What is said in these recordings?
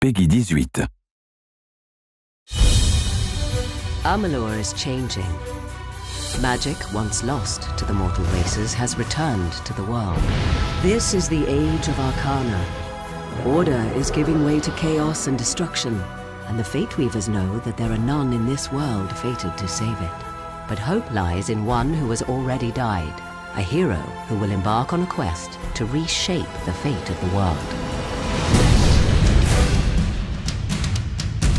Peggy 18. Amalur is changing. Magic, once lost to the mortal races, has returned to the world. This is the age of Arcana. Order is giving way to chaos and destruction, and the Fate Weavers know that there are none in this world fated to save it. But hope lies in one who has already died, a hero who will embark on a quest to reshape the fate of the world.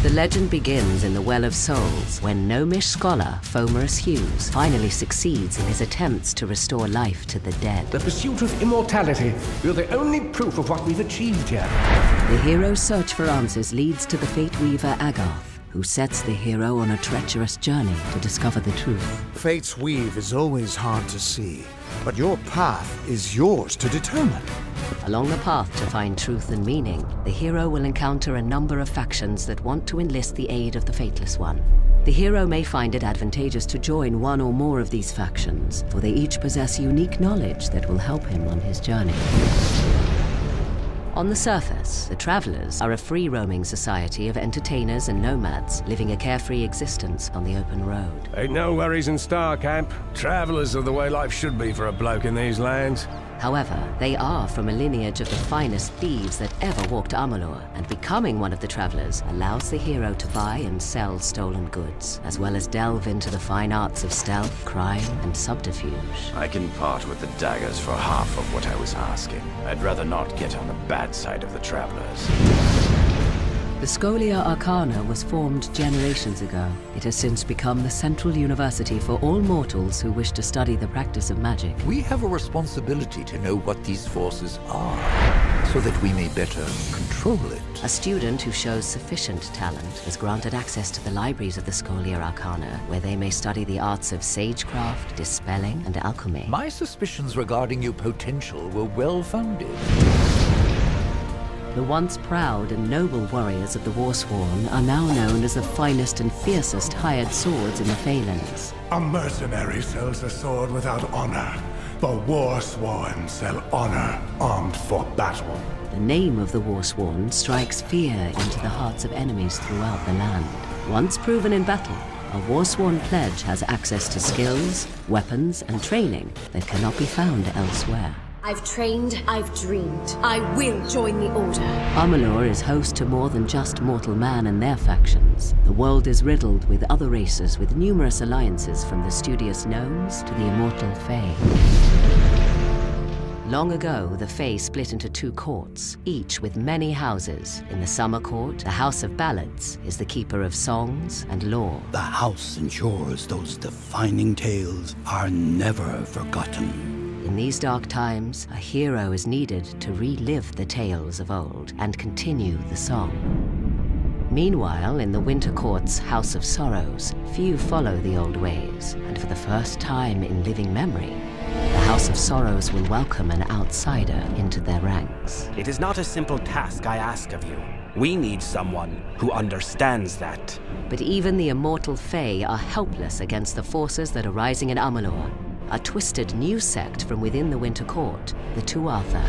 The legend begins in the Well of Souls, when gnomish scholar Fomerus Hughes finally succeeds in his attempts to restore life to the dead. The pursuit of immortality. You're the only proof of what we've achieved here. The hero's search for answers leads to the Fate Weaver Agarth, who sets the hero on a treacherous journey to discover the truth. Fate's weave is always hard to see, but your path is yours to determine. Along the path to find truth and meaning, the hero will encounter a number of factions that want to enlist the aid of the Fateless One. The hero may find it advantageous to join one or more of these factions, for they each possess unique knowledge that will help him on his journey. On the surface, the Travelers are a free-roaming society of entertainers and nomads living a carefree existence on the open road. Ain't no worries in Star Camp. Travelers are the way life should be for a bloke in these lands. However, they are from a lineage of the finest thieves that ever walked Amalur, and becoming one of the Travelers allows the hero to buy and sell stolen goods, as well as delve into the fine arts of stealth, crime, and subterfuge. I can part with the daggers for half of what I was asking. I'd rather not get on the bad side of the Travelers. The Scholia Arcana was formed generations ago. It has since become the central university for all mortals who wish to study the practice of magic. We have a responsibility to know what these forces are, so that we may better control it. A student who shows sufficient talent is granted access to the libraries of the Scholia Arcana, where they may study the arts of sagecraft, dispelling, and alchemy. My suspicions regarding your potential were well-founded. The once proud and noble warriors of the Warsworn are now known as the finest and fiercest hired swords in the Phalanx. A mercenary sells a sword without honor. The Warsworn sell honor armed for battle. The name of the Warsworn strikes fear into the hearts of enemies throughout the land. Once proven in battle, a Warsworn pledge has access to skills, weapons, and training that cannot be found elsewhere. I've trained, I've dreamed. I will join the Order. Amalur is host to more than just mortal man and their factions. The world is riddled with other races with numerous alliances, from the studious gnomes to the immortal Fae. Long ago, the Fae split into two courts, each with many houses. In the Summer Court, the House of Ballads is the keeper of songs and lore. The house ensures those defining tales are never forgotten. In these dark times, a hero is needed to relive the tales of old and continue the song. Meanwhile, in the Winter Court's House of Sorrows, few follow the old ways, and for the first time in living memory, the House of Sorrows will welcome an outsider into their ranks. It is not a simple task I ask of you. We need someone who understands that. But even the immortal Fae are helpless against the forces that are rising in Amalur. A twisted new sect from within the Winter Court, the Tuatha.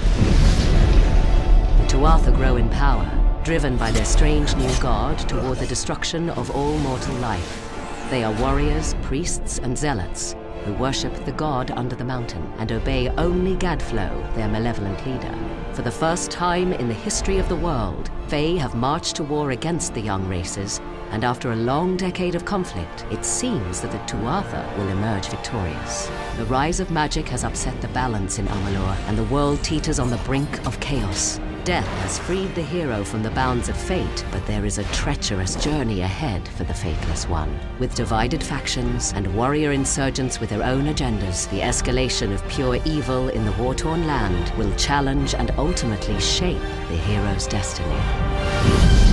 The Tuatha grow in power, driven by their strange new god toward the destruction of all mortal life. They are warriors, priests, and zealots who worship the god under the mountain and obey only Gadflow, their malevolent leader. For the first time in the history of the world, Fae have marched to war against the young races, and after a long decade of conflict, it seems that the Tuatha will emerge victorious. The rise of magic has upset the balance in Amalur, and the world teeters on the brink of chaos. Death has freed the hero from the bounds of fate, but there is a treacherous journey ahead for the Fateless One. With divided factions and warrior insurgents with their own agendas, the escalation of pure evil in the war-torn land will challenge and ultimately shape the hero's destiny.